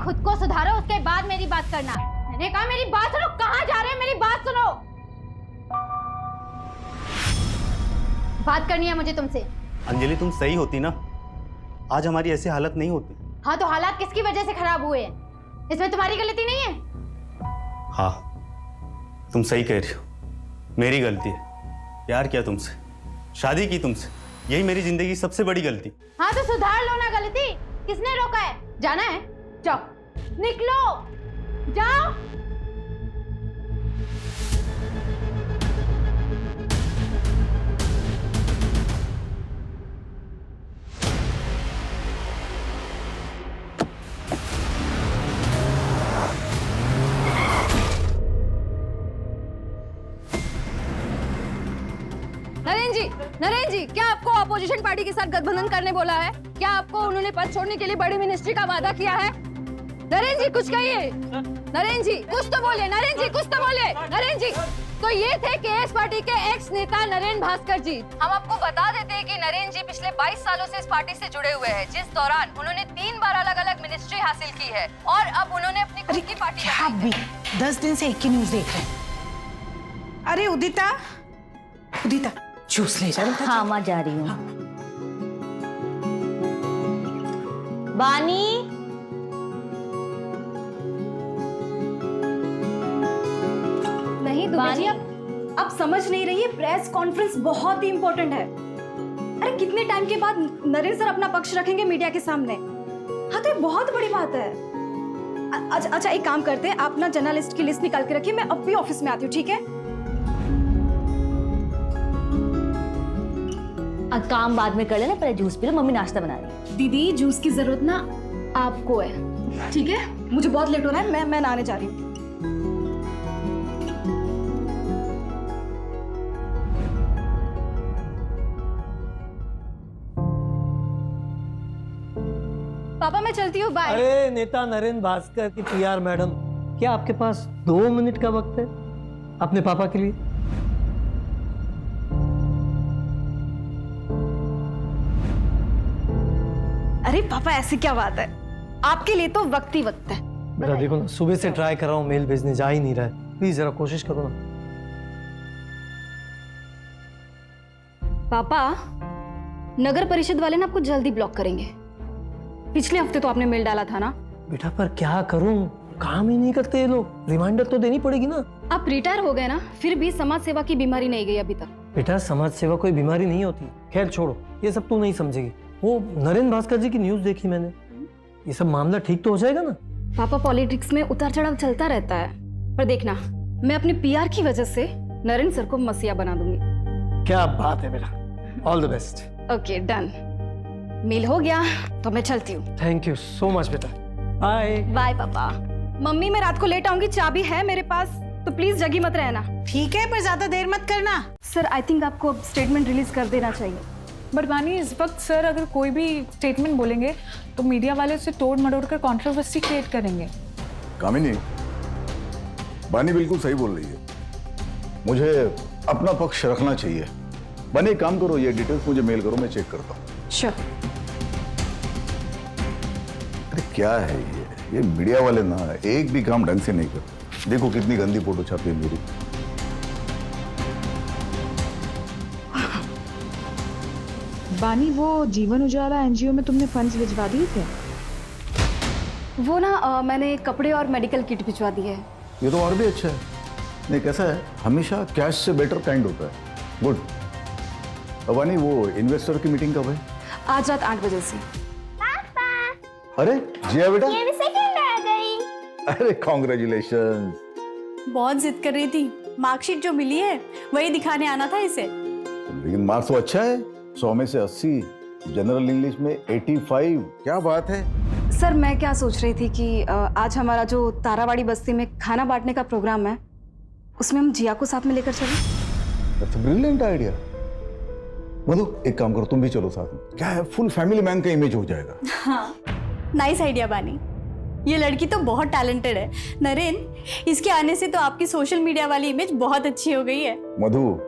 खुद को सुधारो, उसके बाद मेरी बात करना। मैंने कहा मेरी बात सुनो। कहाँ जा रहे हैं? मेरी बात सुनो। बात करनी है मुझे तुमसे। अंजलि तुम सही होती ना, आज हमारी ऐसी हालत नहीं होती। हाँ तो हालात किसकी वजह से खराब हुए हैं? इसमें तुम्हारी गलती नहीं है। हाँ तुम सही कह रही हो, मेरी गलती है। प्यार किया तुमसे, शादी की तुमसे, यही मेरी जिंदगी की सबसे बड़ी गलती। हाँ तो सुधार लो ना गलती। किसने रोका है? जाना है जाओ, निकलो, जाओ। नरेन जी, क्या आपको अपोजिशन पार्टी के साथ गठबंधन करने बोला है? क्या आपको उन्होंने पद छोड़ने के लिए बड़ी मिनिस्ट्री का वादा किया है? नरेन जी कुछ कहिए। नरेन जी कुछ तो बोले। नरेन जी कुछ तो बोले। नरेन जी, तो ये थे केएस पार्टी के एक्स नेता नरेन भास्कर जी। हम आपको बता देते हैं कि नरेन जी पिछले 22 सालों से इस पार्टी से जुड़े हुए हैं, जिस दौरान उन्होंने 3 बार अलग-अलग मिनिस्ट्री हासिल की है और अब उन्होंने अपनी खुद की पार्टी। आप भी 10 दिन से एक ही न्यूज देख रहे हैं। अरे उदिता, उदिता जूस ले जा। हाँ माँ जा रही हूँ। बानी, नहीं दुबे जी, आप समझ नहीं रही है, प्रेस कॉन्फ्रेंस बहुत ही इम्पोर्टेंट है। अरे कितने टाइम के बाद नरेन सर अपना पक्ष रखेंगे मीडिया के सामने। हाँ तो ये बहुत बड़ी बात है। अच्छा एक काम करते हैं, आप ना जर्नलिस्ट की लिस्ट निकाल के रखिए, मैं अब भी ऑफिस में आती हूँ, ठीक है? काम बाद में कर लेना, पहले जूस पी लो, मम्मी नाश्ता बना रही है। दीदी जूस की जरूरत ना आपको है, ठीक है? मुझे बहुत लेट हो रहा है, मैं नहाने जा रही हूँ। पापा मैं चलती हूँ, बाय। अरे नेता नरेन भास्कर की पीआर मैडम, क्या आपके पास 2 मिनट का वक्त है अपने पापा के लिए? अरे पापा ऐसी क्या बात है, आपके लिए तो वक्त ही वक्त है। बेटा देखो ना, सुबह से ट्राई कर रहा हूँ, मेल भेजने जा ही नहीं रहा है। प्लीज जरा कोशिश करो ना। पापा नगर परिषद वाले ना आपको जल्दी ब्लॉक करेंगे। पिछले हफ्ते तो आपने मेल डाला था ना। बेटा पर क्या करूं, काम ही नहीं करते ये लोग। रिमाइंडर तो देनी पड़ेगी ना। आप रिटायर हो गए ना, फिर भी समाज सेवा की बीमारी नहीं गई अभी तक। बेटा समाज सेवा कोई बीमारी नहीं होती। खैर छोड़ो, ये सब तू नहीं समझेगी। वो नरेन भास्कर जी की न्यूज देखी मैंने, ये सब मामला ठीक तो हो जाएगा ना? पापा पॉलिटिक्स में उतार चढ़ाव चलता रहता है, पर देखना मैं अपनी पीआर की वजह से नरेन सर को मसीहा बना दूंगी। क्या बात है बेटा, all the best. Okay done, mail हो गया तो मैं चलती हूँ। थैंक यू सो मच बेटा, बाय। बाय पापा। मम्मी मैं रात को लेट आऊंगी, चाबी है मेरे पास, तो प्लीज जगी मत रहना। ठीक है, पर ज्यादा देर मत करना। सर आई थिंक आपको अब स्टेटमेंट रिलीज कर देना चाहिए। बट बानी, इस वक्त सर अगर कोई भी स्टेटमेंट बोलेंगे तो मीडिया वाले उसे तोड़ मरोड़ कर कंट्रोवर्सी क्रिएट करेंगे। कामिनी, बानी बिल्कुल सही बोल रही है, मुझे अपना पक्ष रखना चाहिए। बानी एक काम करो, ये डिटेल्स मुझे मेल करो, मैं चेक करता हूँ। श्योर। अरे क्या है ये मीडिया वाले ना एक भी काम ढंग से नहीं करते। देखो कितनी गंदी फोटो छापी है मेरी। बानी, वो जीवन उजाला एनजीओ में तुमने फंड्स भिजवा दिए थे? वो ना मैंने कपड़े और मेडिकल किट भिजवा दी है। ये तो और भी अच्छा है। नहीं कैसा है, हमेशा कैश से बेटर काइंड होता है। गुड। बानी वो इन्वेस्टर की मीटिंग कब है? आज रात 8 बजे से। अरे जिया बेटा, ये भी सेकंड आ गई। अरे कॉन्ग्रेचुलेशन। बहुत जिद कर रही थी, मार्कशीट जो मिली है वही दिखाने आना था इसे। लेकिन मार्क्स तो अच्छा है, 100 में से 80, जनरल इंग्लिश में 85। क्या बात है। सर मैं क्या सोच रही थी कि आज हमारा जो तारावाड़ी बस्ती में खाना बांटने का प्रोग्राम है, उसमें हम जिया को साथ में लेकर चलें। That's a brilliant idea. Madhu एक काम करो, तुम भी चलो साथ में। क्या है, फुल फैमिली मैन का इमेज हो जाएगा। हाँ नाइस आइडिया बानी, ये लड़की तो बहुत टैलेंटेड है। नरेन, इसके आने से तो आपकी सोशल मीडिया वाली इमेज बहुत अच्छी हो गई है। मधु,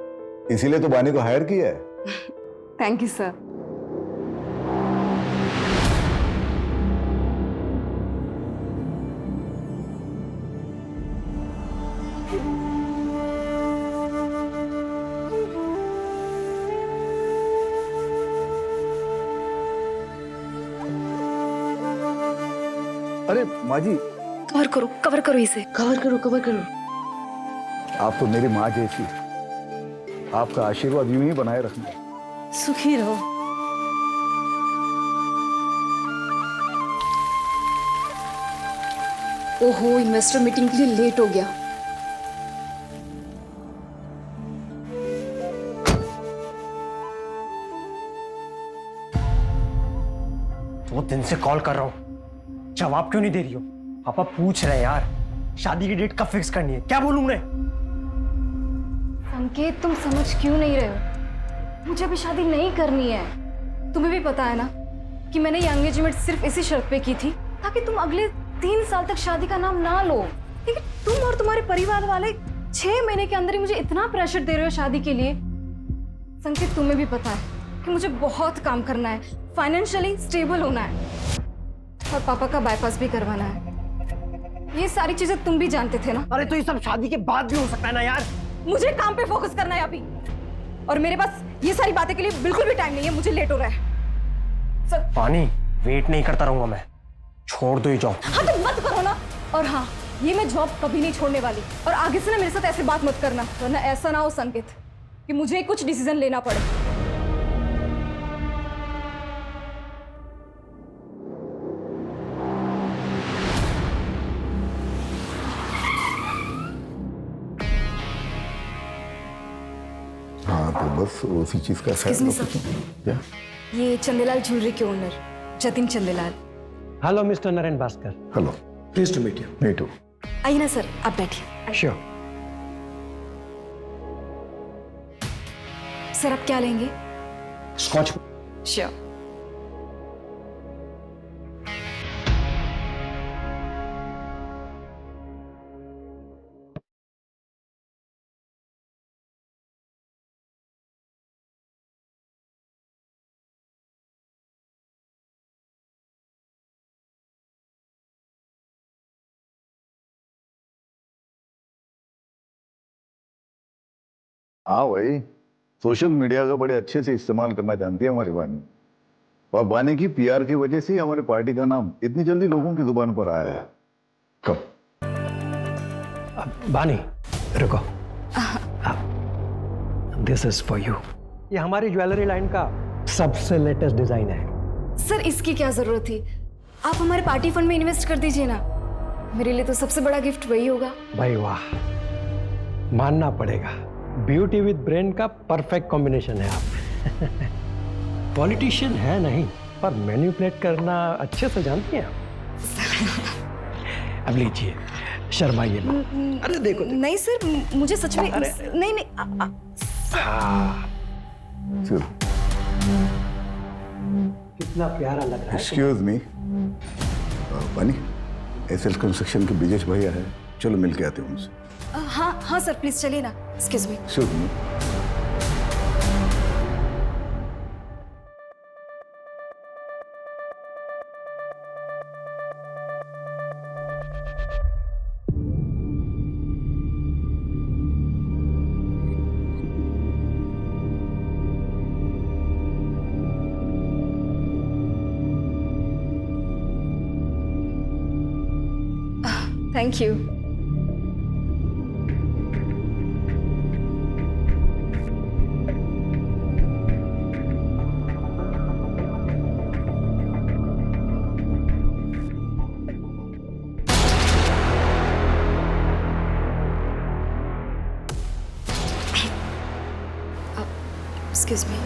इसीलिए तो बानी को हायर किया है। Thank you sir. अरे माँ जी, कवर करो इसे। कवर करो। आप तो मेरी माँ जैसी, आपका आशीर्वाद यूं ही बनाए रखना। सुखी रहो। ओहो, इन्वेस्टर मीटिंग के लिए लेट हो गया। दो दिन से कॉल कर रहा हूँ, जवाब क्यों नहीं दे रही हो? पापा पूछ रहे हैं यार, शादी की डेट कब फिक्स करनी है? क्या बोलूं मैं? संकेत, तुम समझ क्यों नहीं रहे हो? मुझे अभी शादी नहीं करनी है। तुम्हें भी पता है ना कि मैंने ये एंगेजमेंट सिर्फ इसी शर्त पे की थी ताकि तुम अगले 3 साल तक शादी का नाम ना लो। लेकिन तुम और तुम्हारे परिवार वाले 6 महीने के अंदर ही मुझे इतना प्रेशर दे रहे हो शादी के लिए। संकेत, तुम्हें भी पता है कि मुझे बहुत काम करना है, फाइनेंशियली स्टेबल होना है और पापा का बाईपास भी करवाना है। ये सारी चीजें तुम भी जानते थे ना। अरे तो ये सब शादी के बाद भी हो सकता है ना यार। मुझे काम पे फोकस करना है अभी, और मेरे पास ये सारी बातें के लिए बिल्कुल भी टाइम नहीं है। मुझे लेट हो रहा है सर। पानी, वेट नहीं करता रहूंगा मैं, छोड़ दो ये जॉब। हाँ तो मत करो ना। और हाँ, ये मैं जॉब कभी नहीं छोड़ने वाली, और आगे से ना मेरे साथ ऐसे बात मत करना, वरना ऐसा ना हो संकेत कि मुझे कुछ डिसीजन लेना पड़े। हाँ तो बस उसी चीज का Excuse me, sir. क्या? ये चंदेलाल ज्वेलरी के owner Jatin Chandelal. Hello mister Naren Bhaskar. Hello, please to meet you. Me too. आइए ना सर, आप बैठिए। श्योर। सर आप क्या लेंगे? स्कॉच। श्योर। हाँ भाई, सोशल मीडिया का बड़े अच्छे से इस्तेमाल करना जानती है हमारी बानी, और बानी की पीआर की वजह से ही हमारी पार्टी का नाम इतनी जल्दी लोगों की जुबान पर आया है। कब? बानी रुको, दिस इज फॉर यू। ये हमारी ज्वेलरी लाइन का सबसे लेटेस्ट डिजाइन है। सर इसकी क्या जरूरत थी? आप हमारे पार्टी फंड में इन्वेस्ट कर दीजिए ना, मेरे लिए तो सबसे बड़ा गिफ्ट वही होगा। भाई वाह, मानना पड़ेगा, ब्यूटी विद ब्रेन का परफेक्ट कॉम्बिनेशन है आप। पॉलिटिशियन है नहीं, पर मैनिपुलेट करना अच्छे से जानती हैं आप। अब लीजिए, शर्माइए मत। अरे देखो, देखो। नहीं सर, मुझे सच में नहीं नहीं हाँ, चलो। कितना प्यारा लग रहा है। एक्सक्यूज मी, बानी, एसएल कंस्ट्रक्शन के ब्रिजेश भैया है, चलो मिल के आते हैं उनसे। हाँ हाँ सर, प्लीज चलिए ना। Excuse me. Excuse me. Thank you. Excuse me.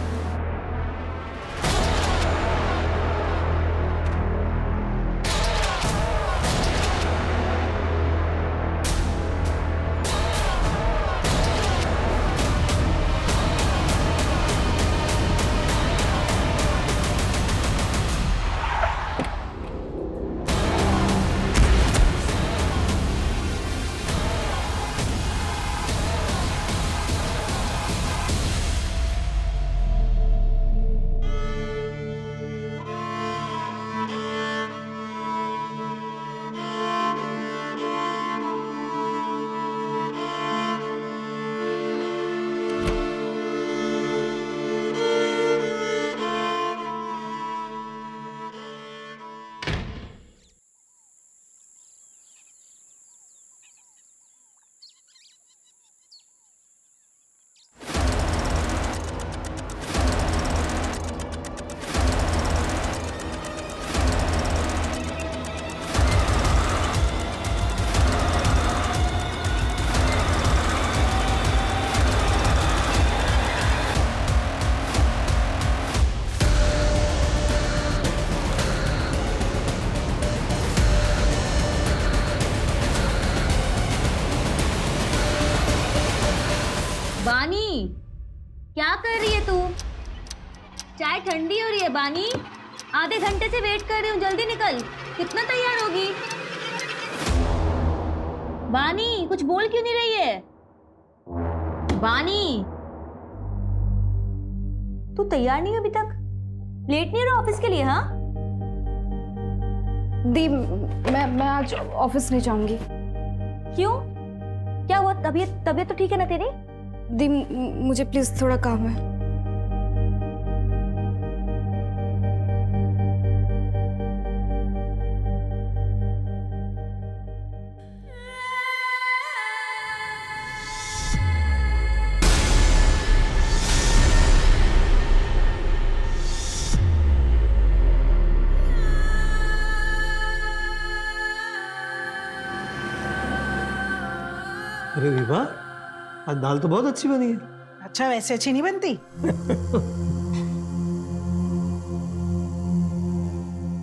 क्या कर रही है तू? चाय ठंडी हो रही है बानी। आधे घंटे से वेट कर रही हूँ, जल्दी निकल। कितना तैयार होगी? बानी कुछ बोल क्यों नहीं रही है? बानी तू तैयार नहीं हो अभी तक? लेट नहीं हो रहा ऑफिस के लिए? हाँ दी, मैं आज ऑफिस नहीं जाऊंगी। क्यों? क्या हुआ? तबीयत तो ठीक है ना तेरी? दी, मुझे प्लीज थोड़ा काम है। अरे विभा, आज दाल तो बहुत अच्छी बनी है। अच्छा, वैसे अच्छी नहीं बनती?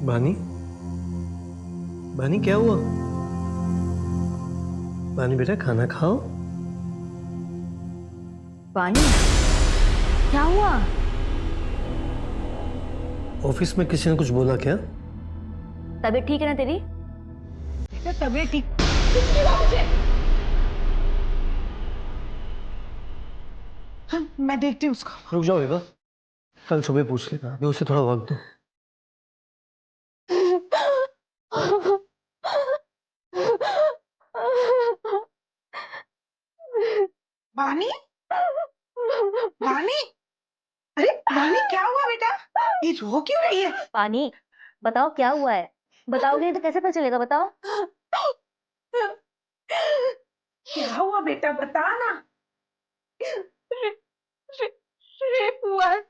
बानी, बानी क्या हुआ? बानी बेटा खाना खाओ। बानी क्या हुआ? ऑफिस में किसी ने कुछ बोला क्या? तबीयत ठीक है ना तेरी? तबीयत ठीक? हाँ, मैं देखती हूँ उसको। रुक जाओ विभा, कल सुबह पूछ लेना, अभी उसे थोड़ा वक्त दो। बानी, बानी, अरे बानी क्या हुआ बेटा? ये रो क्यों रही है? पानी बताओ क्या हुआ है? बताओगे नहीं तो कैसे पता चलेगा? बताओ। क्या हुआ बेटा, बता ना। रेप हुआ है।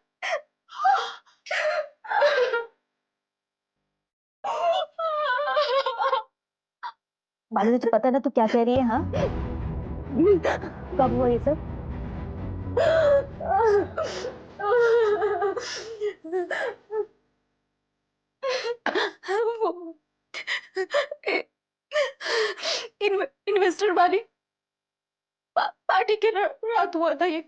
बाली तुझे पता है ना तू क्या कह रही है? हाँ कब हुआ ये सब? इन्वेस्टर वाली पार्टी के रात हुआ था ये।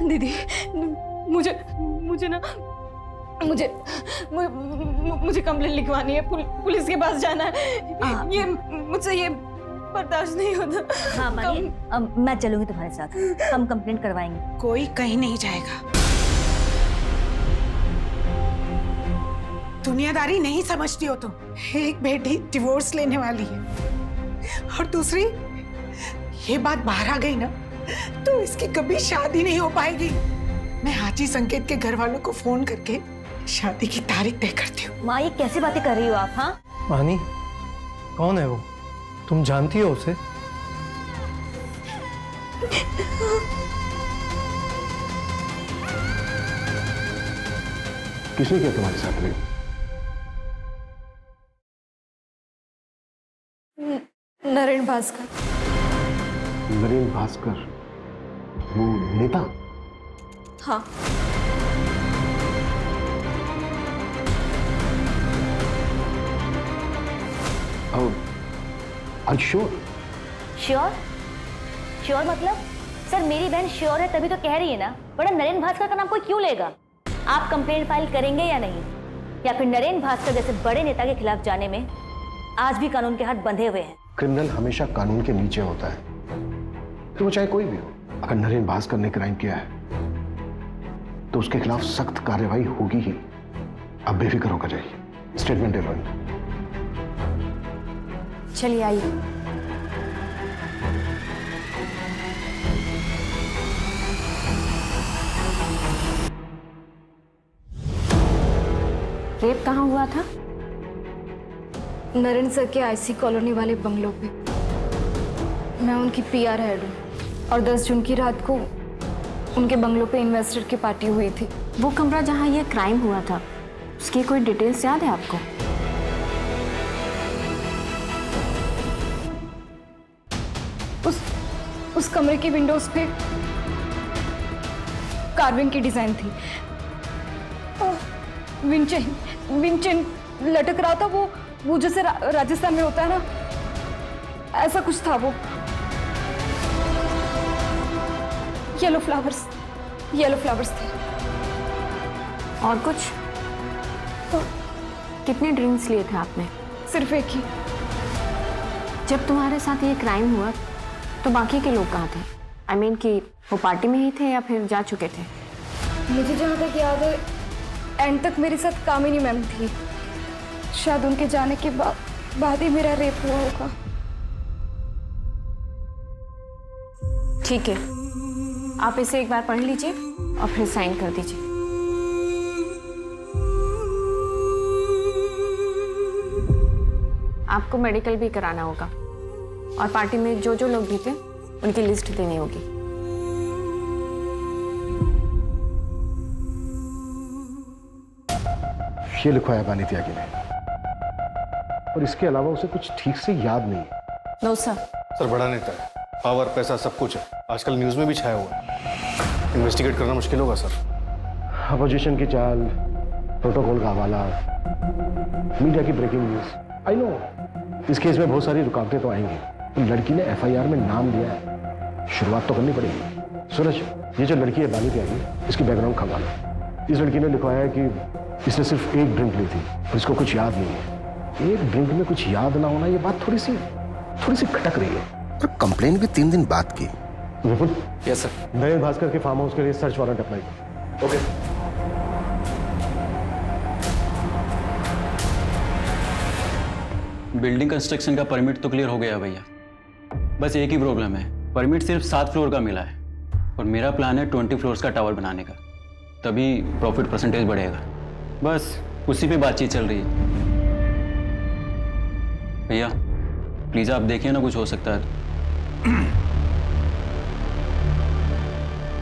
दीदी, मुझे कंप्लेंट लिखवानी है, पुलिस के पास जाना है। ये मुझसे ये बर्दाश्त नहीं होता। हाँ मानी, मैं चलूंगी तुम्हारे साथ, हम कंप्लेंट करवाएंगे। कोई कहीं नहीं जाएगा। दुनियादारी नहीं समझती हो तुम। एक बेटी डिवोर्स लेने वाली है और दूसरी, ये बात बाहर आ गई ना तो इसकी कभी शादी नहीं हो पाएगी। मैं हाजी संकेत के घर वालों को फोन करके शादी की तारीख तय करती हूँ। माँ ये कैसी बातें कर रही हो आप? हाँ बानी, कौन है वो? तुम जानती हो उसे? किसने किया तुम्हारे साथ रेप? नरेन भास्कर। नरेन भास्कर, वो नेता? हाँ। श्योर? श्योर मतलब? सर मेरी बहन श्योर है तभी तो कह रही है ना, वरना नरेन भास्कर का नाम कोई क्यों लेगा? आप कंप्लेंट फाइल करेंगे या नहीं? या फिर नरेन भास्कर जैसे बड़े नेता के खिलाफ जाने में आज भी कानून के हाथ बंधे हुए हैं? क्रिमिनल हमेशा कानून के नीचे होता है, तो वो चाहे कोई भी हो। अगर नरेन भास्कर ने क्राइम किया है तो उसके खिलाफ सख्त कार्रवाई होगी ही। अब बेफिक्र होकर जाइए, स्टेटमेंट ले लो। चलिए आइए। रेप कहाँ हुआ था? नरेन सर के आईसी कॉलोनी वाले बंगलों पे। मैं उनकी पीआर हेड हूँ और 10 जून की रात को उनके बंगलों पे इन्वेस्टर की पार्टी हुई थी। वो कमरा जहाँ ये क्राइम हुआ था, उसकी कोई डिटेल्स याद है आपको? उस कमरे की विंडोज पे कार्विंग की डिजाइन थी। विंचेन लटक रहा था, वो जैसे राजस्थान में होता है ना, ऐसा कुछ था वो। येलो फ्लावर्स थे। और कुछ? कितने ड्रिंक्स लिए थे आपने? सिर्फ एक ही। जब तुम्हारे साथ ये क्राइम हुआ तो बाकी के लोग कहाँ थे? I mean कि वो पार्टी में ही थे या फिर जा चुके थे? मुझे जहाँ तक याद है एंड तक मेरे साथ कामिनी मैम थी। शायद उनके जाने के बाद ही मेरा रेप हुआ होगा। ठीक है, आप इसे एक बार पढ़ लीजिए और फिर साइन कर दीजिए। आपको मेडिकल भी कराना होगा और पार्टी में जो जो लोग भी थे उनकी लिस्ट देनी होगी। ये लिखवाया बानी त्यागी ने, और इसके अलावा उसे कुछ ठीक से याद नहीं है। No sir. सर बड़ा नेता है, पावर पैसा सब कुछ है, आजकल न्यूज में भी छाया हुआ है। इन्वेस्टिगेट करना मुश्किल होगा सर। अपोजिशन की चाल, प्रोटोकॉल का हवाला, मीडिया की ब्रेकिंग न्यूज। आई नो इस केस में बहुत सारी रुकावटें तो आएंगी, तो लड़की ने एफआईआर में नाम दिया है, शुरुआत तो करनी पड़ेगी। सूरज, ये जो लड़की है बानी त्यागी, इसकी बैकग्राउंड खंगालो। इस लड़की ने लिखवाया है कि इसने सिर्फ एक ड्रिंक ली थी और इसको कुछ याद नहीं है। एक ड्रिंक में कुछ याद ना होना, ये बात थोड़ी सी खटक रही है। तो कंप्लेन भी 3 दिन बाद की। विपुल, यस सर। नरेन भास्कर के फार्म हाउस के लिए सर्च वारंट अप्लाई करो। ओके। बिल्डिंग कंस्ट्रक्शन का परमिट तो क्लियर हो गया भैया, बस एक ही प्रॉब्लम है, परमिट सिर्फ 7 फ्लोर का मिला है और मेरा प्लान है 20 फ्लोर्स का टावर बनाने का, तभी प्रॉफिट परसेंटेज बढ़ेगा। बस उसी पे बातचीत चल रही है। भैया प्लीज आप देखिए ना, कुछ हो सकता है तो।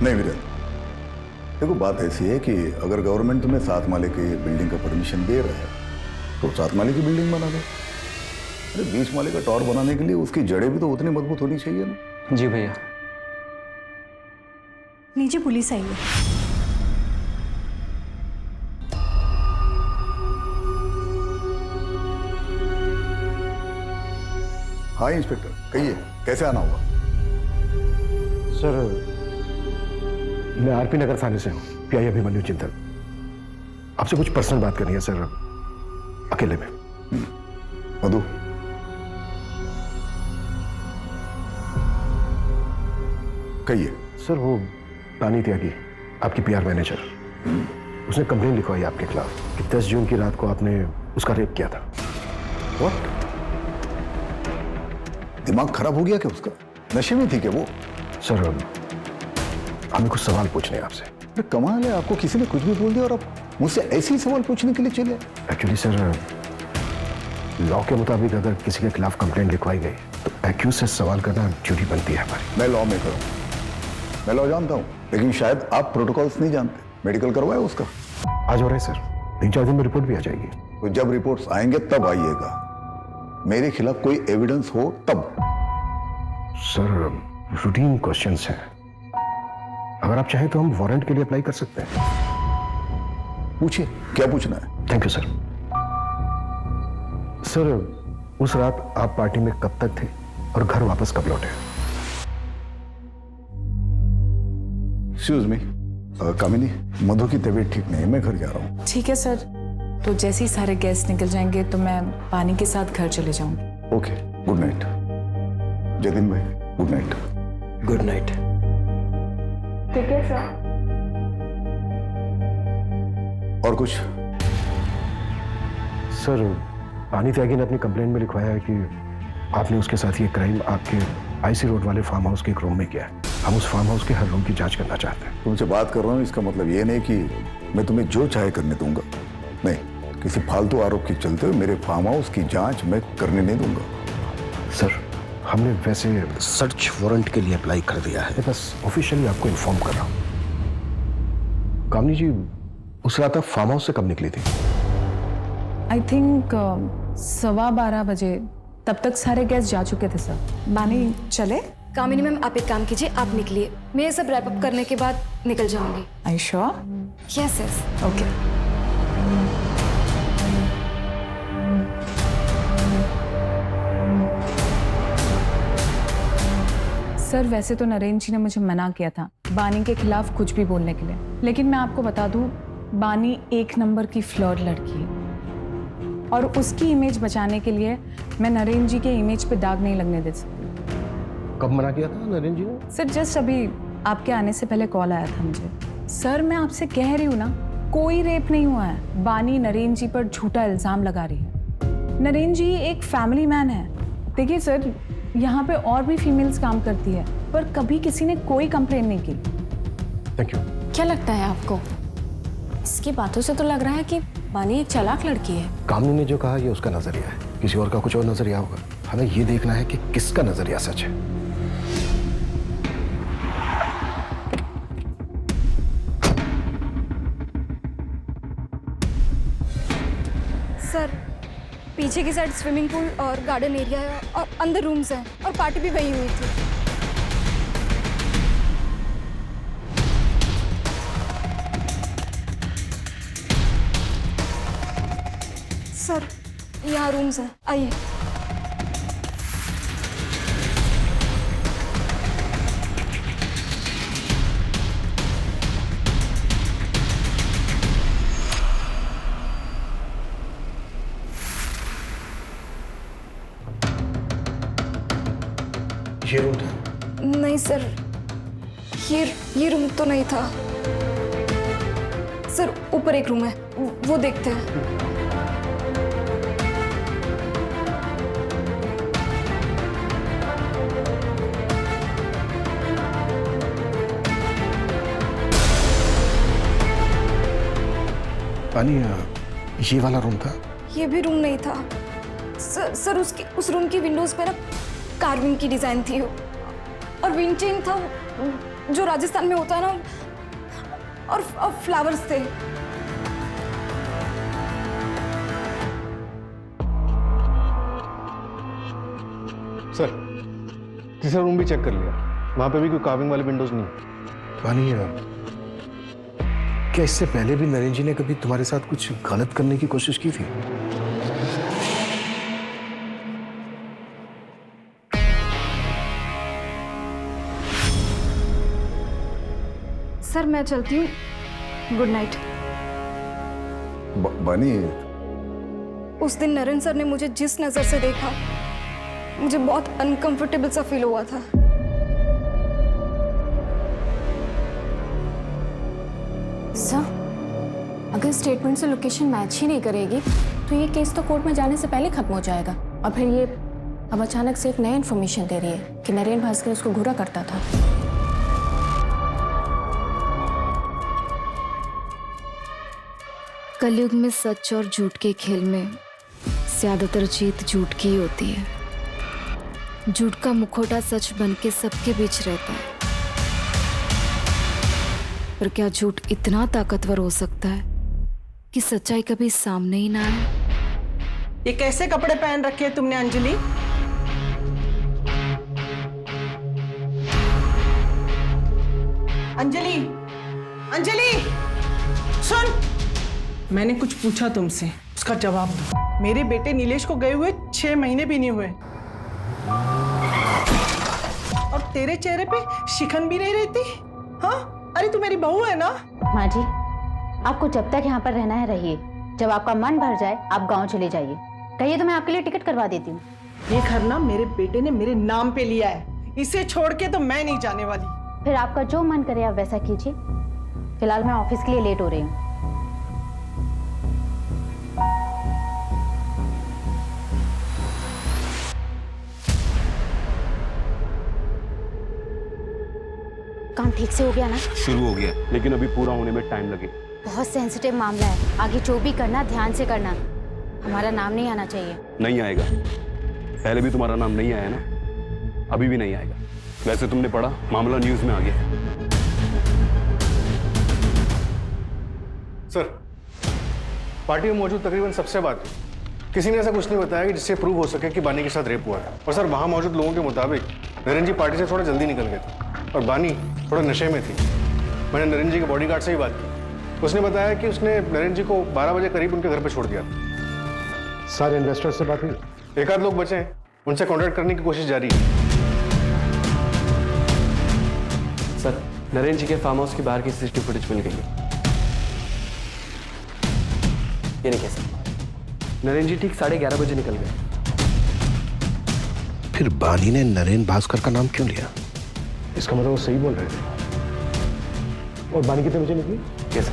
नहीं वीरेंद्र, देखो बात ऐसी है कि अगर गवर्नमेंट तुम्हें 7 माले की बिल्डिंग का परमिशन दे रहा है तो 7 माले की बिल्डिंग बना दो। अरे 20 माले का टावर बनाने के लिए उसकी जड़ें भी तो उतनी मजबूत होनी चाहिए ना। जी भैया। नीचे पुलिस आई है। हाँ इंस्पेक्टर, कहिए कैसे आना हुआ? सर मैं आरपी नगर थाने से हूँ, पीआई अभिमन्यु चिंतन। आपसे कुछ पर्सनल बात करनी है सर, अकेले में। मधु, कहिए। सर वो बानी त्यागी, आपकी पीआर मैनेजर, उसने कंप्लेन लिखवाई आपके खिलाफ कि 10 जून की रात को आपने उसका रेप किया था। What? दिमाग खराब हो गया क्या उसका? नशे में थी क्या वो? सर हमें कुछ सवाल पूछने हैं आपसे। अरे कमाल है, आपको किसी ने कुछ भी बोल दिया और आप मुझसे ऐसे ही सवाल पूछने के लिए चले? एक्चुअली सर लॉ के मुताबिक अगर किसी के खिलाफ कंप्लेंट लिखवाई गई तो एक्यूज से सवाल करना ड्यूटी बनती है हमारी। मैं लॉ मेकर हूँ, मैं लॉ जानता हूँ, लेकिन शायद आप प्रोटोकॉल्स नहीं जानते। मेडिकल करवाया उसका? आज हो रहा है सर, 3-4 दिन में रिपोर्ट भी आ जाएगी। तो जब रिपोर्ट्स आएंगे तब आइएगा, मेरे खिलाफ कोई एविडेंस हो तब। सर रूटीन क्वेश्चंस हैं, अगर आप चाहें तो हम वारंट के लिए अप्लाई कर सकते हैं। पूछिए, क्या पूछना है? Thank you sir. सर उस रात आप पार्टी में कब तक थे और घर वापस कब लौटे? एक्सक्यूज मी, कामिनी, मधु की तबीयत ठीक नहीं है, मैं घर जा रहा हूँ। ठीक है सर, तो जैसे ही सारे गेस्ट निकल जाएंगे तो मैं पानी के साथ घर चले जाऊंगी। Okay, good night. जतिन भाई, गुड नाइट। Good night. ठीक है सर। और कुछ? सर बानी त्यागी ने अपनी कंप्लेंट में लिखवाया है कि आपने उसके साथ ये क्राइम आपके आईसी रोड वाले फार्म हाउस के एक रूम में किया है। हम उस फार्म हाउस के हर रूम की जांच करना चाहते हैं। तुमसे बात कर रहा हूँ, इसका मतलब ये नहीं कि मैं तुम्हें जो चाहे करने दूंगा। नहीं, किसी फालतू आरोप के चलते हुए मेरे फार्म हाउस की जांच मैं करने नहीं दूंगा। सर हमने वैसे सर्च वारंट के लिए अप्लाई कर दिया है, बस ऑफिशियली आपको इन्फॉर्म कर रहा हूँ। कामनी जी, उस रात आप फार्म हाउस से कब निकली थी? आई थिंक 12:15 बजे। तब तक सारे गेस्ट जा चुके थे सर। बानी चले? कामिनी मैम, आप एक काम कीजिए, आप निकलिए, मैं ये सब रैप अप करने के बाद निकल जाऊंगी। I sure? Yes yes. Okay. Sir वैसे तो नरेंद्र जी ने मुझे मना किया था बानी के खिलाफ कुछ भी बोलने के लिए, लेकिन मैं आपको बता दूं, बानी 1 नंबर की फ्लर्ट लड़की है और उसकी इमेज बचाने के लिए मैं नरेंद्र जी के इमेज पे दाग नहीं लगने दे सकती। कब मना किया था नरेंद्र जी ने? सर जस्ट अभी आपके आने से पहले कॉल आया था मुझे। सर मैं आपसे कह रही हूँ ना, कोई रेप नहीं हुआ है। बानी नरेंद्र जी पर झूठा इल्जाम लगा रही है। नरेंद्र जी एक फैमिली मैन है। देखिए सर, यहाँ पे और भी फीमेल्स काम करती है, पर कभी किसी ने कोई कंप्लेन नहीं की। Thank you. क्या लगता है आपको? इसकी बातों से तो लग रहा है कि बानी एक चालाक लड़की है। कामनी ने जो कहा ये उसका नजरिया है, किसी और का कुछ और नजरिया होगा। हमें ये देखना है कि किसका नजरिया सच है। सर पीछे की साइड स्विमिंग पूल और गार्डन एरिया है और अंदर रूम्स हैं और पार्टी भी वही हुई थी। सर यहाँ रूम्स हैं, आइए। ये रूम था? नहीं सर, ये रूम तो नहीं था सर। ऊपर एक रूम है, वो देखते हैं। पानी, ये वाला रूम था? ये भी रूम नहीं था सर। उस रूम की विंडोज पे ना कार्विंग की डिजाइन थी और विंडचेन था जो राजस्थान में होता है ना, और फ्लावर्स थे। सर, तीसरा रूम भी चेक कर लिया, वहां पे भी कोई कार्विंग वाली विंडोज नहीं। पानी, क्या इससे पहले भी नरेंद्र जी ने कभी तुम्हारे साथ कुछ गलत करने की कोशिश की थी? सर मैं चलती हूँ, गुड नाइट। बानी, उस दिन नरेंद्र सर ने मुझे जिस नजर से देखा, मुझे बहुत अनकंफर्टेबल सा फील हुआ था। सर, अगर स्टेटमेंट से लोकेशन मैच ही नहीं करेगी तो ये केस तो कोर्ट में जाने से पहले खत्म हो जाएगा। और फिर ये अब अचानक से एक नई इन्फॉर्मेशन दे रही है कि नरेंद्र भास्कर उसको घूरा करता था। कलयुग में सच और झूठ के खेल में ज्यादातर जीत झूठ की ही होती है। झूठ का मुखौटा सच बन के सबके बीच रहता है, पर क्या झूठ इतना ताकतवर हो सकता है कि सच्चाई कभी सामने ही ना आए? ये कैसे कपड़े पहन रखे हैं तुमने अंजलि? अंजलि, अंजलि, सुन, मैंने कुछ पूछा तुमसे, उसका जवाब दो। मेरे बेटे नीलेश को गए हुए 6 महीने भी नहीं हुए और तेरे चेहरे पे शिकन भी नहीं रहती। हाँ, अरे तू मेरी बहू है ना? माँ जी, आपको जब तक यहाँ पर रहना है रहिए, जब आपका मन भर जाए आप गांव चले जाइए। कहिए तो मैं आपके लिए टिकट करवा देती हूँ। ये घर ना मेरे बेटे ने मेरे नाम पे लिया है, इसे छोड़ के तो मैं नहीं जाने वाली। फिर आपका जो मन करे आप वैसा कीजिए। फिलहाल मैं ऑफिस के लिए लेट हो रही हूँ। काम ठीक से हो गया ना? शुरू हो गया, लेकिन अभी पूरा होने में टाइम लगेगा। बहुत सेंसिटिव मामला है, आगे जो भी करना ध्यान से करना। हमारा नाम नहीं आना चाहिए। नहीं आएगा, पहले भी तुम्हारा नाम नहीं आया ना। अभी भी नहीं आएगा। वैसे तुमने पढ़ा, मामला न्यूज में आ गया है। सर, पार्टी में मौजूद तकरीबन सबसे बात हुई। किसी ने ऐसा कुछ नहीं बताया कि जिससे प्रूव हो सके कि बानी के साथ रेप हुआ है। और सर, वहां मौजूद लोगों के मुताबिक नरेन जी पार्टी से थोड़ा जल्दी निकल गए थे और बानी थोड़ा नशे में थी। मैंने नरेन जी के बॉडीगार्ड से ही बात की। उसने बताया कि उसने नरेन जी को 12 बजे करीब उनके घर पर छोड़ दिया था। सारे इन्वेस्टर्स से बात हुई? एक आध लोग बचे हैं, उनसे कॉन्टैक्ट करने की कोशिश जारी है। सर, नरेन जी के फार्म हाउस के बाहर की सीसीटीवी फुटेज मिल गई है। ये नहीं कैसे? नरेन जी ठीक 11:30 बजे निकल गए। फिर बानी ने नरेन भास्कर का नाम क्यों लिया? इसका मतलब वो सही बोल रहे थे। और बानी कितने बजे निकली? कैसे?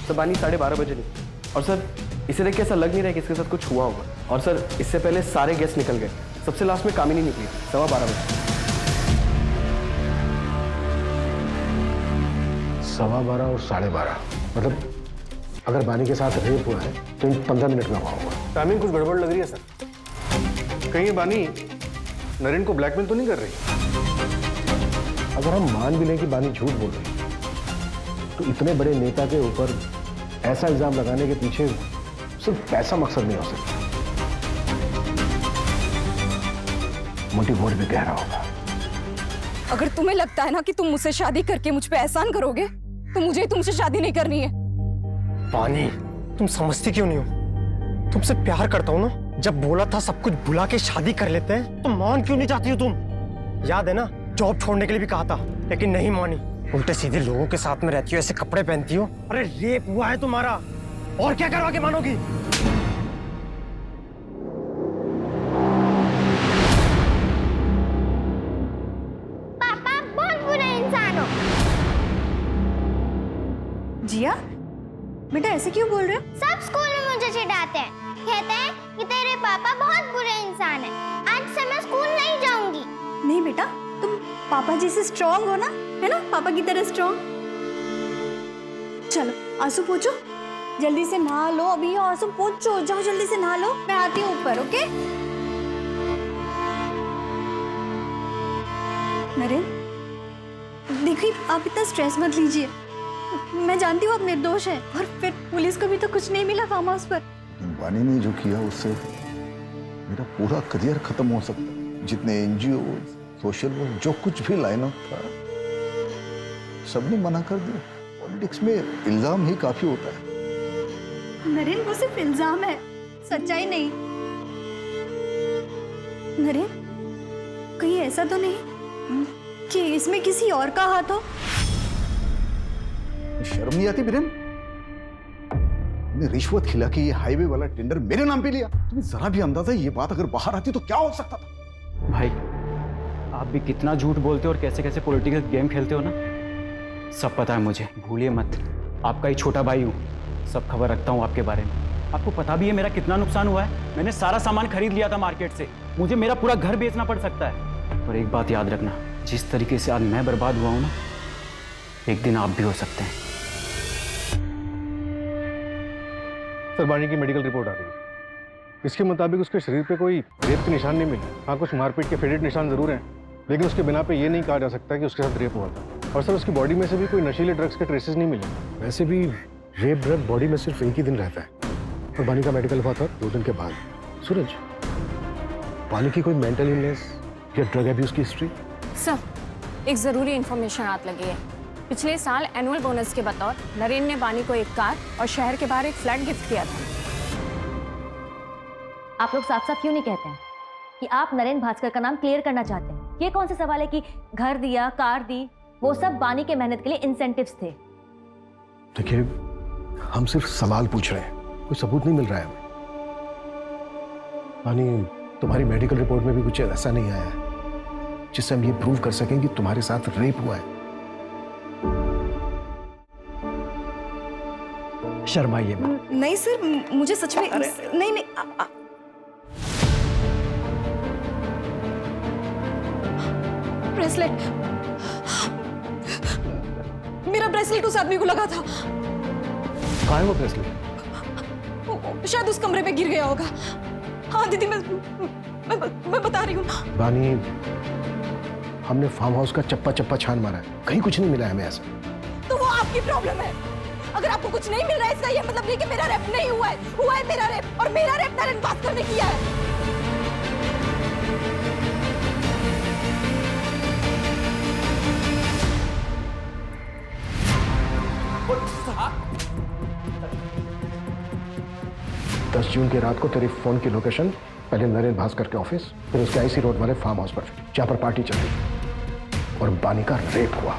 सर, बानी 12:30 बजे निकली। और सर, इसे देख के ऐसा लग नहीं रहा है कि इसके साथ कुछ हुआ होगा। और सर, इससे पहले सारे गेस्ट निकल गए। सबसे लास्ट में कामिनी निकली 12:15 बजे। 12:15 और 12:30, मतलब अगर बानी के साथ रेप हुआ है तो 15 मिनट में हुआ होगा। टाइमिंग कुछ गड़बड़ लग रही है सर। कहीं बानी नरेन को ब्लैकमेल तो नहीं कर रही? अगर हम मान भी लें कि बानी झूठ बोल रही है, तो इतने बड़े नेता के ऊपर ऐसा इल्जाम लगाने के पीछे सिर्फ पैसा मकसद नहीं हो सकता। मोटिव और भी गहरा होगा। अगर तुम्हें लगता है ना कि तुम मुझसे शादी करके मुझ पे एहसान करोगे, तो मुझे तुमसे शादी नहीं करनी है। पानी, तुम समझती क्यों नहीं हो? तुमसे प्यार करता हूँ ना। जब बोला था सब कुछ भुला के शादी कर लेते हैं, तो मान क्यों नहीं चाहती हो तुम? याद है ना, जॉब छोड़ने के लिए भी कहा था, लेकिन नहीं मानी। उल्टे सीधे लोगों के साथ में रहती हो, ऐसे कपड़े पहनती हो। अरे रेप हुआ है तुम्हारा, और क्या करवा के मानोगी? पापा बहुत बुरे इंसान हो। जिया, बेटा ऐसे क्यों बोल रहे हो? सब स्कूल में मुझे चिढ़ाते हैं, कहते हैं कि तेरे पापा बहुत बुरे इंसान हैं। आज से मैं स्कूल नहीं जाऊंगी। नहीं बेटा, तुम पापा जैसे स्ट्रॉन्ग हो ना, है ना? पापा की तरह स्ट्रॉन्ग। चलो आंसू पोंछो, जल्दी से नहा लो। अभी आंसू पोंछो, जाओ जल्दी से नहा लो। मैं आती हूँ ऊपर, ओके? नरेन, देखिए आप इतना स्ट्रेस मत लीजिए। मैं जानती हूँ आप निर्दोष हैं, और फिर पुलिस को भी तो कुछ नहीं मिला फार्म हाउस पर। बानी ने जो किया उससे मेरा पूरा करियर खत्म हो सकता है। जितने एनजीओ, सोशल वर्क, जो कुछ भी लाइन अप था, सबने मना कर दिया। पॉलिटिक्स में इल्जाम ही काफी होता है। नरेन, वो सिर्फ इल्जाम है, सच्चाई नहीं। नरेन, कहीं ऐसा तो नहीं कि इसमें किसी और का हाथ हो? शर्म नहीं आती बिरेन? तुमने रिश्वत खिला के ये हाईवे वाला टेंडर मेरे नाम पे लिया। तुम्हें जरा भी अंदाजा ये बात अगर बाहर आती तो क्या हो सकता था? भाई, आप भी कितना झूठ बोलते हो और कैसे कैसे पॉलिटिकल गेम खेलते हो ना, सब पता है मुझे। भूलिए मत, आपका ही छोटा भाई हूँ, सब खबर रखता हूँ आपके बारे में। आपको पता भी है मेरा कितना नुकसान हुआ है। मैंने सारा सामान खरीद लिया था मार्केट से, मुझे मेरा पूरा घर बेचना पड़ सकता है। और एक बात याद रखना, जिस तरीके से आज मैं बर्बाद हुआ हूँ ना, एक दिन आप भी हो सकते हैं। सर, बानी की मेडिकल रिपोर्ट आ गई है। इसके मुताबिक उसके शरीर पे कोई रेप के निशान नहीं मिले। हाँ, कुछ मारपीट के फेडेड निशान जरूर हैं, लेकिन उसके बिना पे ये नहीं कहा जा सकता कि उसके साथ रेप हुआ था। और सर, उसकी बॉडी में से भी कोई नशीले ड्रग्स के ट्रेसेस नहीं मिले। वैसे भी रेप ड्रग बॉडी में सिर्फ एक ही दिन रहता है, और बानी का मेडिकल हुआ था 2 दिन के बाद। सूरज, बानी की कोई मेंटल इलनेस या ड्रग अब्यूज की हिस्ट्री? सर, एक ज़रूरी इन्फॉर्मेशन हाथ लगी है। पिछले साल एनुअल बोनस के बतौर नरेन ने बानी को एक कार और शहर के बाहर एक फ्लैट गिफ्ट किया था। आप लोग साफ साफ क्यों नहीं कहते हैं कि आप नरेन भास्कर का नाम क्लियर करना चाहते हैं? ये कौन सा सवाल है कि घर दिया, कार दी, वो सब बानी के मेहनत के लिए इंसेंटिव्स थे। देखिए, हम सिर्फ सवाल पूछ रहे हैं, कोई सबूत नहीं मिल रहा है हमें। बानी, तुम्हारी मेडिकल रिपोर्ट में भी कुछ ऐसा नहीं आया है जिससे हम ये प्रूव कर सकें कि तुम्हारे साथ रेप हुआ है। शर्माइए मत। नहीं सर, मुझे सच में नहीं नहीं। ब्रेसलेट, मेरा ब्रेसलेट उस आदमी को लगा था। कहाँ है वो ब्रेसलेट? शायद उस कमरे में गिर गया होगा। हाँ दीदी, मैं बता रही हूँ। बानी, हमने फार्म हाउस का चप्पा चप्पा छान मारा है, कहीं कुछ नहीं मिला है हमें ऐसा। तो वो आपकी प्रॉब्लम है। अगर आपको कुछ नहीं मिल रहा है इसका ये मतलब नहीं कि मेरा रेप नहीं हुआ है मेरा रेप, और मेरा रेप नरेन भास्कर ने किया है। दस जून की रात को तेरी फोन की लोकेशन पहले नरेन भास्कर के ऑफिस, फिर उसके आईसी रोड वाले फार्म हाउस पर, जहां पर पार्टी चल रही और बानी का रेप हुआ।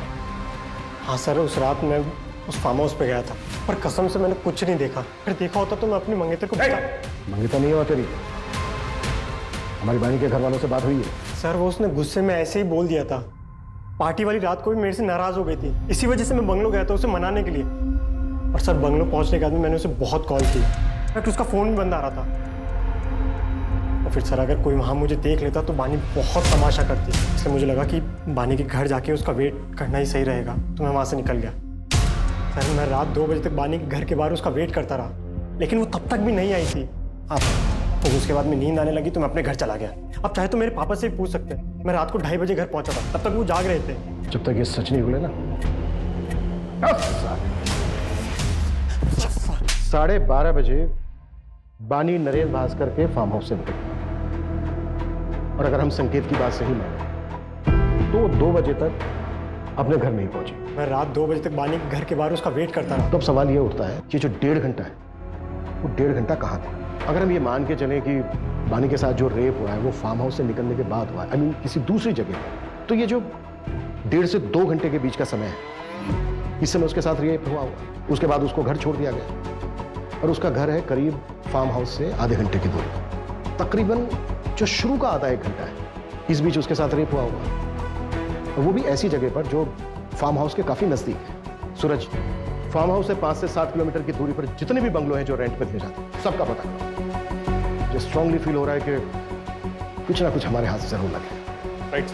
हाँ सर, उस रात मैं उस फार्म हाउस पे गया था, पर कसम से मैंने कुछ नहीं देखा। फिर देखा होता तो मैं अपनी मंगेतर को मंगेतर नहीं हुआ तेरी, हमारी बानी के घर वालों से बात हुई है। सर वो उसने गुस्से में ऐसे ही बोल दिया था। पार्टी वाली रात को भी मेरे से नाराज हो गई थी, इसी वजह से मैं बंगलो गया था उसे मनाने के लिए। और सर बंगलो पहुंचने के बाद मैंने उसे बहुत कॉल की, बट उसका फोन भी बंद आ रहा था। और फिर सर अगर कोई वहाँ मुझे देख लेता तो बानी बहुत तमाशा करती, इसलिए मुझे लगा कि बानी के घर जाके उसका वेट करना ही सही रहेगा, तो मैं वहाँ से निकल गया। सर मैं रात 2 बजे तक बानी के घर के बाहर उसका वेट करता रहा, लेकिन वो तब तक भी नहीं आई थी। तो उसके बाद में नींद आने लगी तो मैं अपने घर चला गया। अब चाहे तो मेरे पापा से भी पूछ सकते हैं, मैं रात को 2:30 बजे घर पहुंचा था, तब तक वो जाग रहे थे। जब तक ये सच नहीं बोले ना, 12:30 बजे बानी नरेन भास्कर के फार्म हाउस से निकली, और अगर हम संकेत की बात सही माने तो 2 बजे तक अपने घर नहीं पहुंची। मैं रात 2 बजे तक बानी के घर के बाहर उसका वेट करता रहा। तो अब सवाल ये उठता है कि जो 1.5 घंटा है, वो 1.5 घंटा कहाँ था? अगर हम ये मान के चलें कि बानी के साथ जो रेप हुआ है वो फार्म हाउस से निकलने के बाद हुआ है, आई मीन किसी दूसरी जगह, तो ये जो 1.5 से 2 घंटे के बीच का समय है, इस समय उसके साथ रेप हुआ होगा। उसके बाद उसको घर छोड़ दिया गया, और उसका घर है करीब फार्म हाउस से आधे घंटे की दूरी। तकरीबन जो शुरू का आधा 1 घंटा है, इस बीच उसके साथ रेप हुआ होगा, और वो भी ऐसी जगह पर जो फार्म हाउस के काफी नजदीक है। सूरज, फार्म हाउस से 5 से 7 किलोमीटर की दूरी पर जितने भी बंगलो हैं जो रेंट पर दिए जाते हैं, सबका पता करो। मुझे स्ट्रांगली फील हो रहा है कि कुछ ना कुछ हमारे हाथ से जरूर लगे। राइट।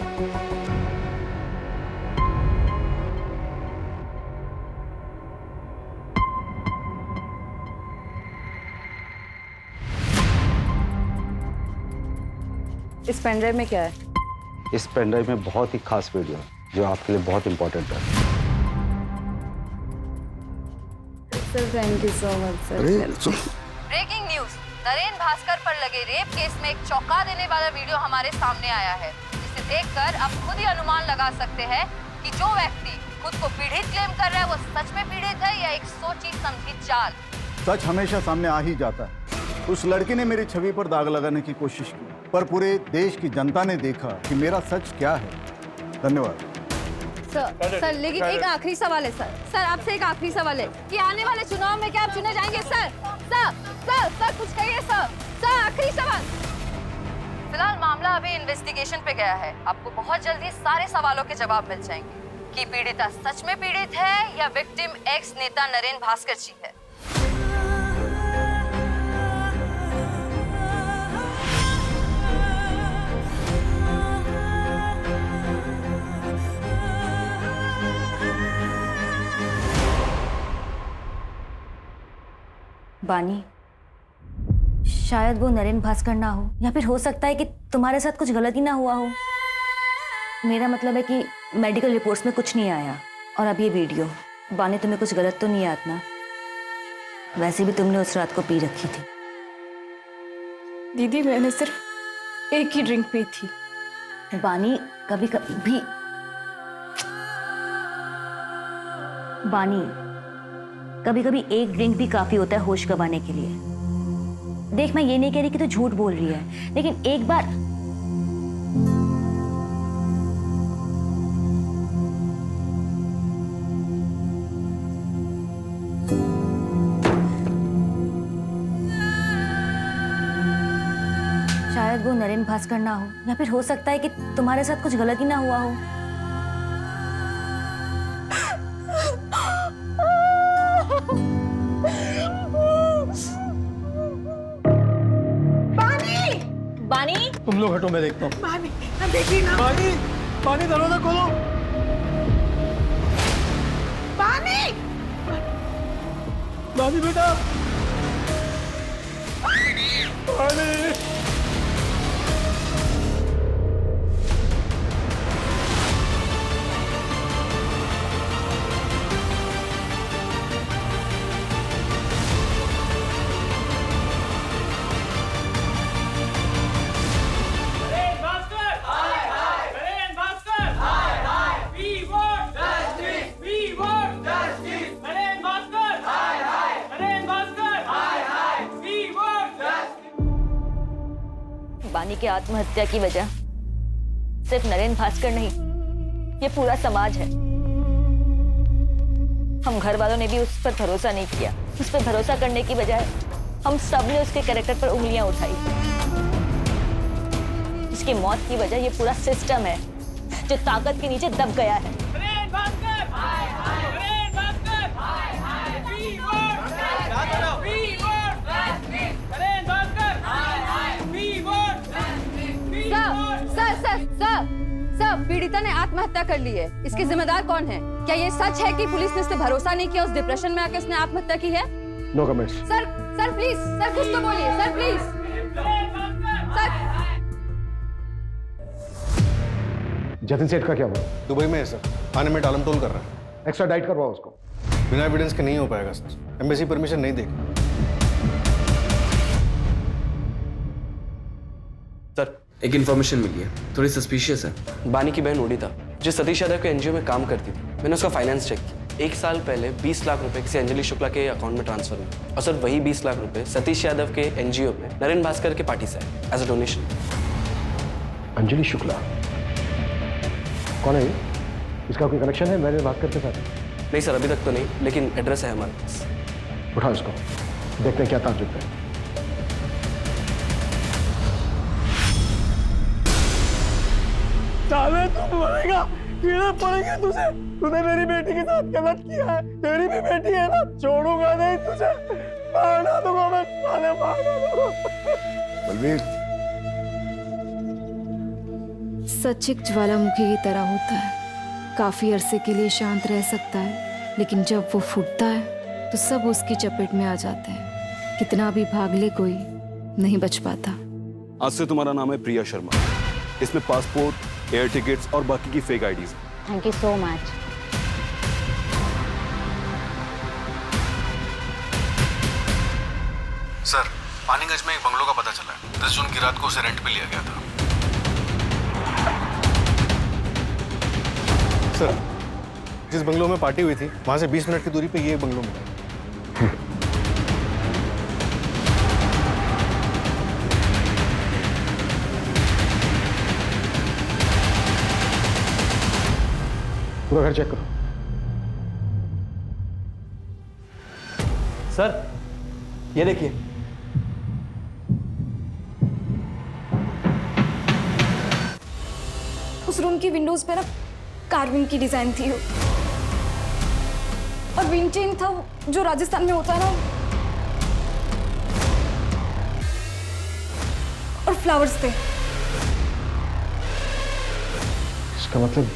इस पेनड्राइव में क्या है? इस पेनड्राइव में बहुत ही खास वीडियो जो आपके लिए बहुत इंपॉर्टेंट है। Sir thank you so much sir. Breaking news, Naren Bhaskar पर लगे रेप केस में एक चौंका देने वाला वीडियो हमारे सामने आया है, जिसे देखकर आप खुद ही अनुमान लगा सकते हैं कि जो व्यक्ति खुद को पीड़ित क्लेम कर रहा है वो सच में पीड़ित है या एक सोची समझी चाल। सच हमेशा सामने आ ही जाता है। उस लड़की ने मेरी छवि पर दाग लगाने की कोशिश की, पर पूरे देश की जनता ने देखा कि मेरा सच क्या है। धन्यवाद सर लेकिन एक आखिरी सवाल है सर आपसे एक आखिरी सवाल है कि आने वाले चुनाव में क्या आप चुने जाएंगे? सर कुछ कहिए सर आखिरी सवाल। फिलहाल मामला अभी इन्वेस्टिगेशन पे गया है, आपको बहुत जल्दी सारे सवालों के जवाब मिल जाएंगे कि पीड़िता सच में पीड़ित है या विक्टिम एक्स नेता नरेन भास्कर जी है। बानी, शायद वो नरेन भास्कर ना हो, या फिर हो सकता है कि तुम्हारे साथ कुछ गलती ना हुआ हो। मेरा मतलब है कि मेडिकल रिपोर्ट्स में कुछ नहीं आया। और अब ये वीडियो, बानी तुम्हें कुछ गलत तो नहीं याद ना? वैसे भी तुमने उस रात को पी रखी थी। दीदी मैंने सिर्फ एक ही ड्रिंक पी थी। बानी कभी कभी एक ड्रिंक भी काफी होता है होश गंवाने के लिए। देख, मैं ये नहीं कह रही कि तू झूठ बोल रही है, लेकिन एक बार शायद वो नरेन भास्कर ना हो, या फिर हो सकता है कि तुम्हारे साथ कुछ गलती ना हुआ हो। बानी, तुम लोग हटो, मैं देखता हूँ। बानी, देखिए ना। बानी दरवाजा खोलो। बानी बेटा। बानी। बानी की आत्महत्या की वजह सिर्फ नरेंद्र भास्कर नहीं, ये पूरा समाज है। हम घर वालों ने भी उस पर भरोसा नहीं किया। उस पर भरोसा करने की बजाय हम सब ने उसके कैरेक्टर पर उंगलियां उठाई। उसकी मौत की वजह ये पूरा सिस्टम है जो ताकत के नीचे दब गया है। सर, पीड़िता ने आत्महत्या कर ली है। इसके जिम्मेदार कौन है? क्या ये सच है कि पुलिस ने उस पर भरोसा नहीं किया, उस डिप्रेशन में आके उसने आत्महत्या की है? No comments. Sir please, sir कुछ तो बोलिए, सर प्लीज। सर जतिन सेठ का क्या हुआ? दुबई में है सर, आने में टालम टोल कर रहा है। एक्स्ट्रा डाइट करवाओ उसको। बिना एविडेंस के नहीं हो पाएगा सर, एम्बेसी परमिशन नहीं देगी। सर एक इन्फॉर्मेशन मिली है, थोड़ी सस्पिशियस है। बानी की बहन उड़ीता जो सतीश यादव के एनजीओ में काम करती थी, मैंने उसका फाइनेंस चेक किया। 1 साल पहले 20 लाख रुपए किसी अंजलि शुक्ला के अकाउंट में ट्रांसफर हुए और सर वही 20 लाख रुपए सतीश यादव के एनजीओ में नरेंद्र भास्कर के पार्टी से आए as a donation. Anjali Shukla कौन है ये? इसका कोई कनेक्शन है नरेंद्र भास्कर के साथ? नहीं सर, अभी तक तो नहीं, लेकिन एड्रेस है हमारे पास। उठाओ इसको, देखते हैं क्या ताज्जुब है। साले तू मरेगा, कीड़े पड़ेंगे तुझे। तूने मेरी बेटी के साथ गलत किया है, तेरी भी बेटी है ना, छोड़ूंगा नहीं तुझे, मारना दूंगा मैं, साले मारना दूंगा। बलवीर, सच एक ज्वालामुखी की तरह होता है, काफी अरसे के लिए शांत रह सकता है, लेकिन जब वो फूटता है तो सब उसकी चपेट में आ जाते हैं। कितना भी भाग ले कोई नहीं बच पाता। आज से तुम्हारा नाम है प्रिया शर्मा। इसमें पासपोर्ट, एयर टिकट्स और बाकी की fake IDs. Thank you so much. Sir, Paniganj में एक बंगलो का पता चला है। 10 जून की रात को उसे रेंट पे लिया गया था। सर, जिस बंगलो में पार्टी हुई थी वहां से 20 मिनट की दूरी पे ये बंगलो मिला। पूरा घर चेक करो। सर ये देखिए, उस रूम की विंडोज पे ना कार्विंग की डिजाइन थी और विंटेज था जो राजस्थान में होता है ना, और फ्लावर्स थे। इसका मतलब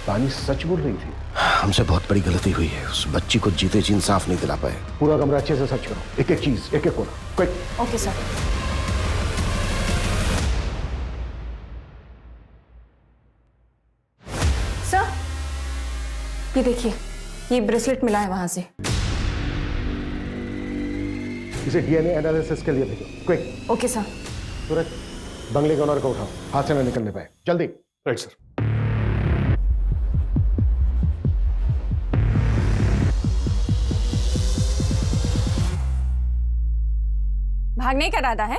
बानी सच बोल रही थी। हमसे बहुत बड़ी गलती हुई है। उस बच्ची को जीते जी इंसाफ नहीं दिला पाए। पूरा कमरा अच्छे से सर्च करो, एक एक चीज, एक एक कोना, क्विक। Okay sir. सर ये देखिए, ये ब्रेसलेट मिला है वहां से। इसे डीएनए एनालिसिस के लिए भेजो, क्विक। Okay sir. तुरंत बंगले के ओनर को उठाओ, हाथ से ना निकलने पाए, जल्दी। Right sir. भागने का इरादा है?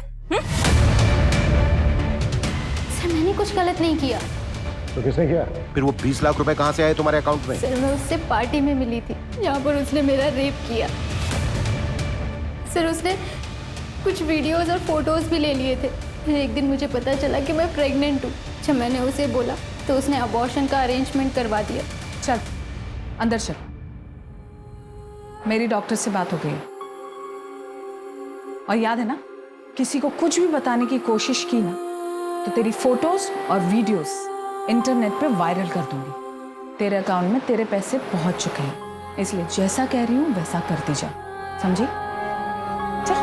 सर मैंने कुछ गलत नहीं किया। तो किसने किया? फिर वो 20 लाख रुपए कहाँ से आए तुम्हारे अकाउंट में? सर मैं उससे पार्टी में मिली थी, यहाँ पर उसने मेरा रेप किया। सर उसने कुछ वीडियोस और फोटोज भी ले लिए थे। फिर एक दिन मुझे पता चला कि मैं प्रेग्नेंट हूँ। जब मैंने उसे बोला तो उसने अबॉर्शन का अरेंजमेंट करवा दिया। चल अंदर चल, मेरी डॉक्टर से बात हो गई। और याद है ना, किसी को कुछ भी बताने की कोशिश की ना तो तेरी फोटोज और वीडियोस इंटरनेट पे वायरल कर दूंगी। तेरे अकाउंट में तेरे पैसे पहुंच चुके हैं, इसलिए जैसा कह रही हूं वैसा करती जा, समझी? चल।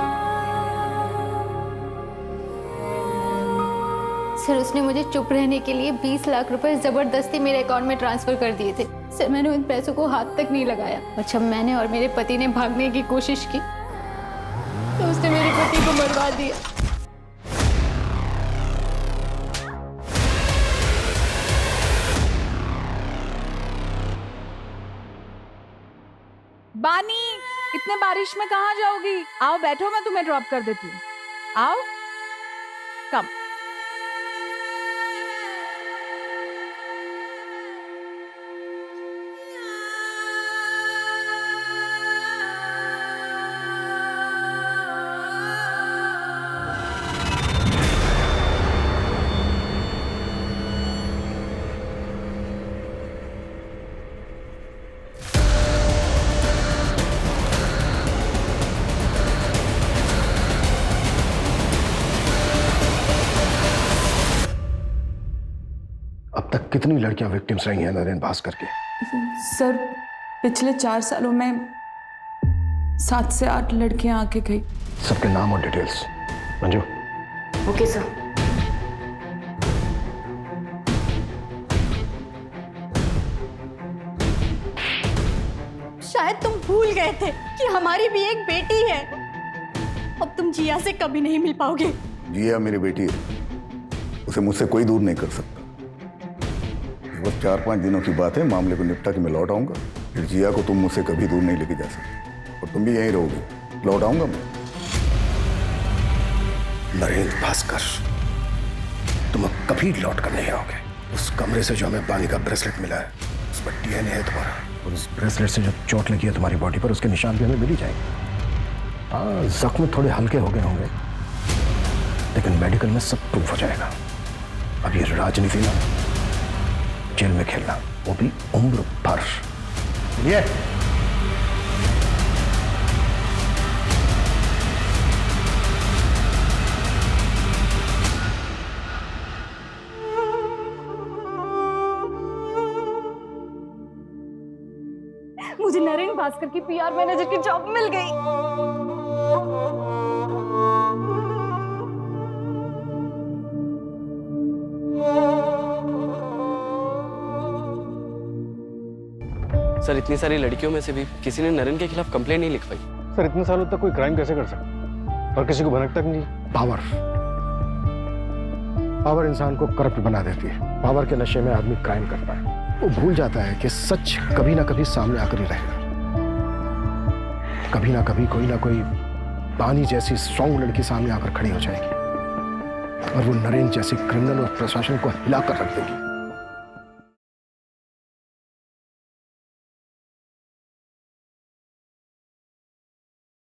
सर उसने मुझे चुप रहने के लिए 20 लाख रुपए जबरदस्ती मेरे अकाउंट में ट्रांसफर कर दिए थे। सर मैंने उन पैसों को हाथ तक नहीं लगाया और जब मैंने और मेरे पति ने भागने की कोशिश की तो उसने मेरे पति को मरवा दिया। बानी, इतने बारिश में कहाँ जाओगी? आओ बैठो, मैं तुम्हें ड्रॉप कर देती हूँ। आओ, कम। कितनी लड़कियां विक्टिम्स रही हैं नरेन भास्कर के? सर पिछले 4 सालों में 7 से 8 लड़कियां आके गई। सबके नाम और डिटेल्स। मंजू। Okay sir. शायद तुम भूल गए थे कि हमारी भी एक बेटी है। अब तुम जिया से कभी नहीं मिल पाओगे। जिया मेरी बेटी है, उसे मुझसे कोई दूर नहीं कर सकता। बस 4-5 दिनों की बात है, मामले को निपटा के मैं लौट आऊंगा। फिर जिया को तुम मुझसे कभी दूर नहीं लेके जा सकते और तुम भी यहीं रहोगे। लौट आऊंगा मैं। नरेन भास्कर, तुम अब कभी लौट कर नहीं आओगे। उस कमरे से जो हमें बानी का ब्रेसलेट मिला है, उस पर डीएनए है तुम्हारा, और उस ब्रेसलेट से जो चोट लगी है तुम्हारी बॉडी पर, उसके निशान भी हमें मिल ही जाएंगे। हाँ, जख्म थोड़े हल्के हो गए होंगे, लेकिन मेडिकल में सब प्रूफ हो जाएगा। अब ये राजनीति ना, जेल में खेलना, वो भी उम्र भर। चलिए। मुझे नरेन भास्कर की पीआर मैनेजर की जॉब मिल गई। सर इतनी सारी लड़कियों में से भी किसी ने नरेन के खिलाफ कंप्लेंट नहीं लिखवाई। सर इतने सालों तक कोई क्राइम कैसे कर सकता और किसी को भनक तक नहीं? पावर इंसान को करप्ट बना देती है। पावर के नशे में आदमी क्राइम करता है। वो भूल जाता है कि सच कभी ना कभी सामने आकर ही रहेगा। कभी ना कभी कोई ना कोई बानी जैसी स्ट्रॉन्ग लड़की सामने आकर खड़ी हो जाएगी और वो नरेन जैसी क्रिमिनल और प्रशासन को हिलाकर रख देगी।